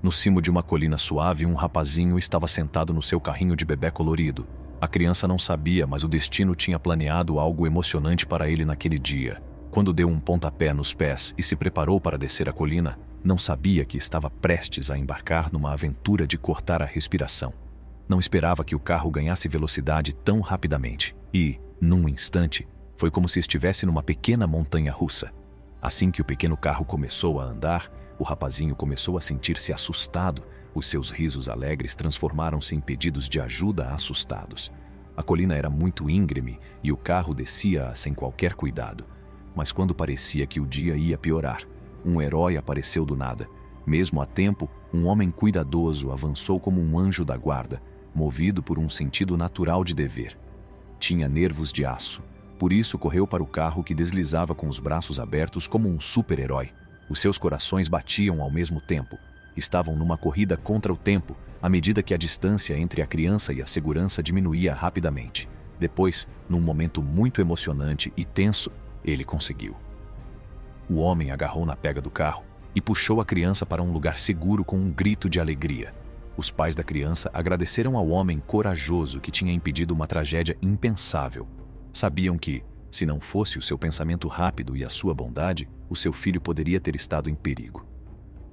No cimo de uma colina suave, um rapazinho estava sentado no seu carrinho de bebê colorido. A criança não sabia, mas o destino tinha planeado algo emocionante para ele naquele dia. Quando deu um pontapé nos pés e se preparou para descer a colina, não sabia que estava prestes a embarcar numa aventura de cortar a respiração. Não esperava que o carro ganhasse velocidade tão rapidamente e, num instante, foi como se estivesse numa pequena montanha-russa. Assim que o pequeno carro começou a andar, o rapazinho começou a sentir-se assustado. Os seus risos alegres transformaram-se em pedidos de ajuda assustados. A colina era muito íngreme e o carro descia-a sem qualquer cuidado. Mas quando parecia que o dia ia piorar, um herói apareceu do nada. Mesmo a tempo, um homem cuidadoso avançou como um anjo da guarda, movido por um sentido natural de dever. Tinha nervos de aço, por isso correu para o carro que deslizava com os braços abertos como um super-herói. Os seus corações batiam ao mesmo tempo. Estavam numa corrida contra o tempo, à medida que a distância entre a criança e a segurança diminuía rapidamente. Depois, num momento muito emocionante e tenso, ele conseguiu. O homem agarrou na pega do carro e puxou a criança para um lugar seguro com um grito de alegria. Os pais da criança agradeceram ao homem corajoso que tinha impedido uma tragédia impensável. Sabiam que, se não fosse o seu pensamento rápido e a sua bondade, o seu filho poderia ter estado em perigo.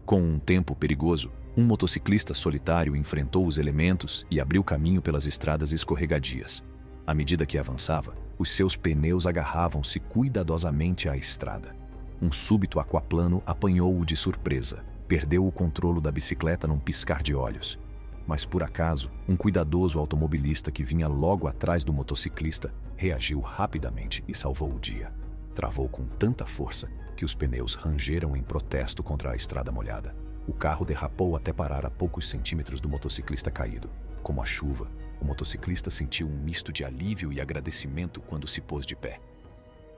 Com um tempo perigoso, um motociclista solitário enfrentou os elementos e abriu caminho pelas estradas escorregadias. À medida que avançava, os seus pneus agarravam-se cuidadosamente à estrada. Um súbito aquaplano apanhou-o de surpresa. Perdeu o controle da bicicleta num piscar de olhos. Mas por acaso, um cuidadoso automobilista que vinha logo atrás do motociclista reagiu rapidamente e salvou o dia. Travou com tanta força que os pneus rangeram em protesto contra a estrada molhada. O carro derrapou até parar a poucos centímetros do motociclista caído. Como a chuva, o motociclista sentiu um misto de alívio e agradecimento quando se pôs de pé.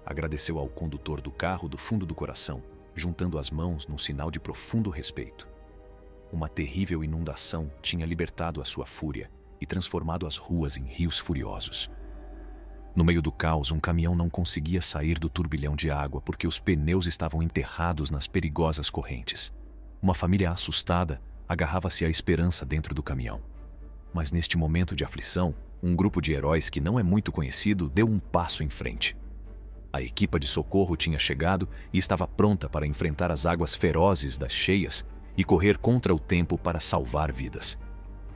Agradeceu ao condutor do carro do fundo do coração, juntando as mãos num sinal de profundo respeito. Uma terrível inundação tinha libertado a sua fúria e transformado as ruas em rios furiosos. No meio do caos, um caminhão não conseguia sair do turbilhão de água porque os pneus estavam enterrados nas perigosas correntes. Uma família assustada agarrava-se à esperança dentro do caminhão. Mas neste momento de aflição, um grupo de heróis que não é muito conhecido deu um passo em frente. A equipa de socorro tinha chegado e estava pronta para enfrentar as águas ferozes das cheias e correr contra o tempo para salvar vidas.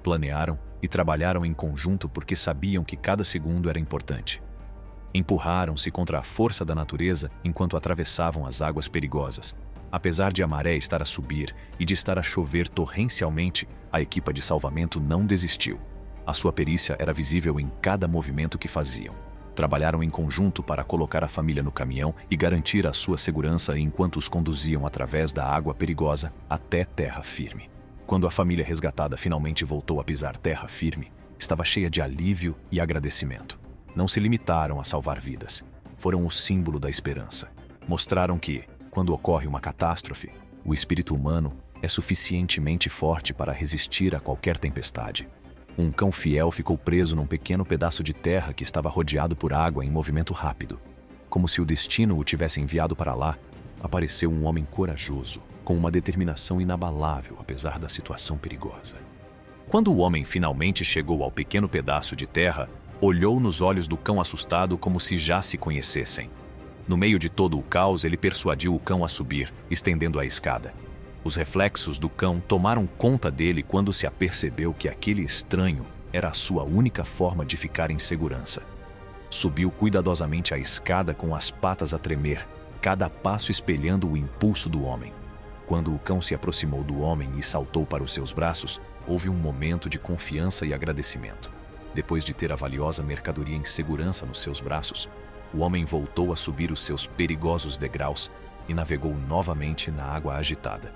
Planearam e trabalharam em conjunto porque sabiam que cada segundo era importante. Empurraram-se contra a força da natureza enquanto atravessavam as águas perigosas. Apesar de a maré estar a subir e de estar a chover torrencialmente, a equipa de salvamento não desistiu. A sua perícia era visível em cada movimento que faziam. Trabalharam em conjunto para colocar a família no caminhão e garantir a sua segurança enquanto os conduziam através da água perigosa até terra firme. Quando a família resgatada finalmente voltou a pisar terra firme, estava cheia de alívio e agradecimento. Não se limitaram a salvar vidas. Foram o símbolo da esperança. Mostraram que, quando ocorre uma catástrofe, o espírito humano é suficientemente forte para resistir a qualquer tempestade. Um cão fiel ficou preso num pequeno pedaço de terra que estava rodeado por água em movimento rápido. Como se o destino o tivesse enviado para lá, apareceu um homem corajoso, com uma determinação inabalável apesar da situação perigosa. Quando o homem finalmente chegou ao pequeno pedaço de terra, olhou nos olhos do cão assustado como se já se conhecessem. No meio de todo o caos, ele persuadiu o cão a subir, estendendo a escada. Os reflexos do cão tomaram conta dele quando se apercebeu que aquele estranho era a sua única forma de ficar em segurança. Subiu cuidadosamente a escada com as patas a tremer, cada passo espelhando o impulso do homem. Quando o cão se aproximou do homem e saltou para os seus braços, houve um momento de confiança e agradecimento. Depois de ter a valiosa mercadoria em segurança nos seus braços, o homem voltou a subir os seus perigosos degraus e navegou novamente na água agitada.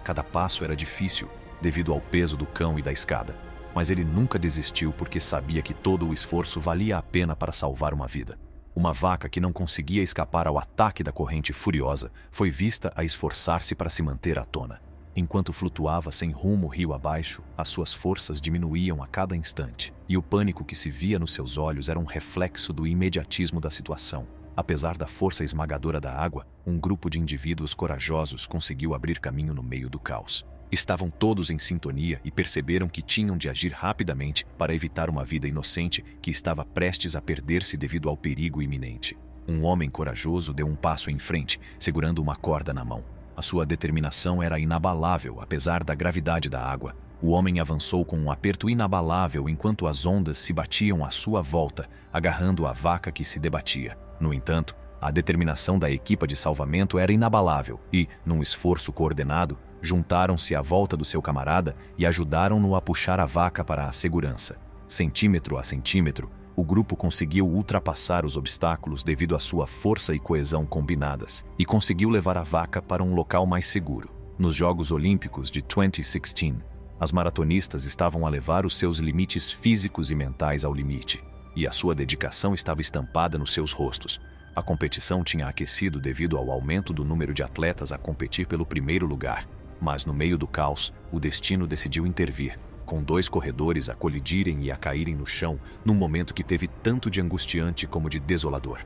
Cada passo era difícil, devido ao peso do cão e da escada, mas ele nunca desistiu porque sabia que todo o esforço valia a pena para salvar uma vida. Uma vaca que não conseguia escapar ao ataque da corrente furiosa foi vista a esforçar-se para se manter à tona. Enquanto flutuava sem rumo rio abaixo, as suas forças diminuíam a cada instante, e o pânico que se via nos seus olhos era um reflexo do imediatismo da situação. Apesar da força esmagadora da água, um grupo de indivíduos corajosos conseguiu abrir caminho no meio do caos. Estavam todos em sintonia e perceberam que tinham de agir rapidamente para evitar uma vida inocente que estava prestes a perder-se devido ao perigo iminente. Um homem corajoso deu um passo em frente, segurando uma corda na mão. A sua determinação era inabalável, apesar da gravidade da água. O homem avançou com um aperto inabalável enquanto as ondas se batiam à sua volta, agarrando a vaca que se debatia. No entanto, a determinação da equipa de salvamento era inabalável e, num esforço coordenado, juntaram-se à volta do seu camarada e ajudaram-no a puxar a vaca para a segurança. Centímetro a centímetro, o grupo conseguiu ultrapassar os obstáculos devido à sua força e coesão combinadas, e conseguiu levar a vaca para um local mais seguro. Nos Jogos Olímpicos de 2016, as maratonistas estavam a levar os seus limites físicos e mentais ao limite, e a sua dedicação estava estampada nos seus rostos. A competição tinha aquecido devido ao aumento do número de atletas a competir pelo primeiro lugar, mas no meio do caos, o destino decidiu intervir, com 2 corredores a colidirem e a caírem no chão num momento que teve tanto de angustiante como de desolador.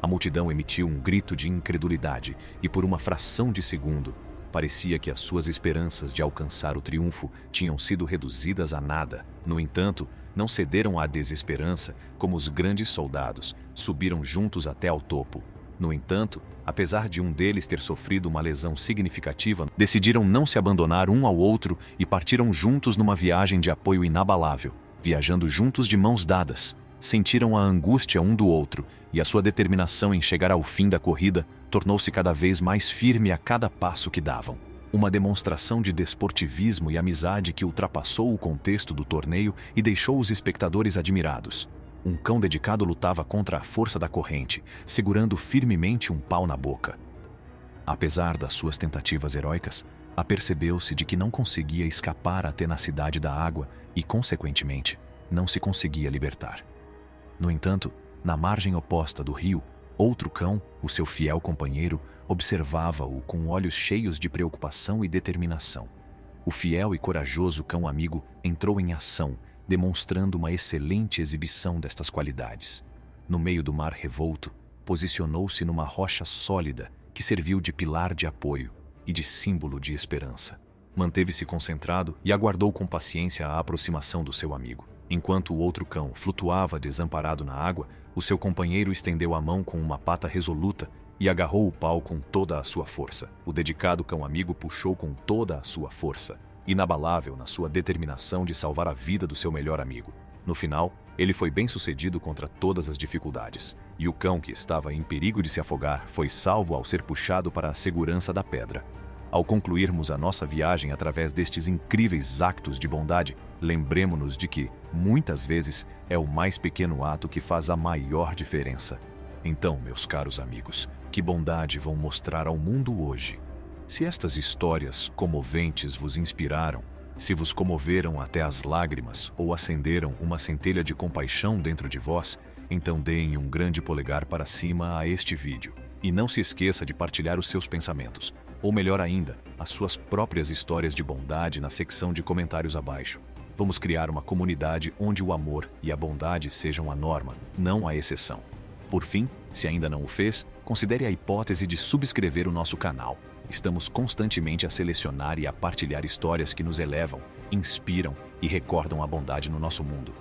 A multidão emitiu um grito de incredulidade e, por uma fração de segundo, parecia que as suas esperanças de alcançar o triunfo tinham sido reduzidas a nada. No entanto, não cederam à desesperança como os grandes soldados, subiram juntos até ao topo. No entanto, apesar de um deles ter sofrido uma lesão significativa, decidiram não se abandonar um ao outro e partiram juntos numa viagem de apoio inabalável, viajando juntos de mãos dadas. Sentiram a angústia um do outro, e a sua determinação em chegar ao fim da corrida tornou-se cada vez mais firme a cada passo que davam. Uma demonstração de desportivismo e amizade que ultrapassou o contexto do torneio e deixou os espectadores admirados. Um cão dedicado lutava contra a força da corrente, segurando firmemente um pau na boca. Apesar das suas tentativas heróicas, apercebeu-se de que não conseguia escapar à tenacidade da água e, consequentemente, não se conseguia libertar. No entanto, na margem oposta do rio, outro cão, o seu fiel companheiro, observava-o com olhos cheios de preocupação e determinação. O fiel e corajoso cão amigo entrou em ação, demonstrando uma excelente exibição destas qualidades. No meio do mar revolto, posicionou-se numa rocha sólida que serviu de pilar de apoio e de símbolo de esperança. Manteve-se concentrado e aguardou com paciência a aproximação do seu amigo. Enquanto o outro cão flutuava desamparado na água, o seu companheiro estendeu a mão com uma pata resoluta e agarrou o pau com toda a sua força. O dedicado cão amigo puxou com toda a sua força, inabalável na sua determinação de salvar a vida do seu melhor amigo. No final, ele foi bem-sucedido contra todas as dificuldades, e o cão que estava em perigo de se afogar foi salvo ao ser puxado para a segurança da pedra. Ao concluirmos a nossa viagem através destes incríveis actos de bondade, lembremo-nos de que, muitas vezes, é o mais pequeno ato que faz a maior diferença. Então, meus caros amigos, que bondade vão mostrar ao mundo hoje? Se estas histórias comoventes vos inspiraram, se vos comoveram até as lágrimas ou acenderam uma centelha de compaixão dentro de vós, então deem um grande polegar para cima a este vídeo. E não se esqueça de partilhar os seus pensamentos, ou melhor ainda, as suas próprias histórias de bondade na secção de comentários abaixo. Vamos criar uma comunidade onde o amor e a bondade sejam a norma, não a exceção. Por fim, se ainda não o fez, considere a hipótese de subscrever o nosso canal. Estamos constantemente a selecionar e a partilhar histórias que nos elevam, inspiram e recordam a bondade no nosso mundo.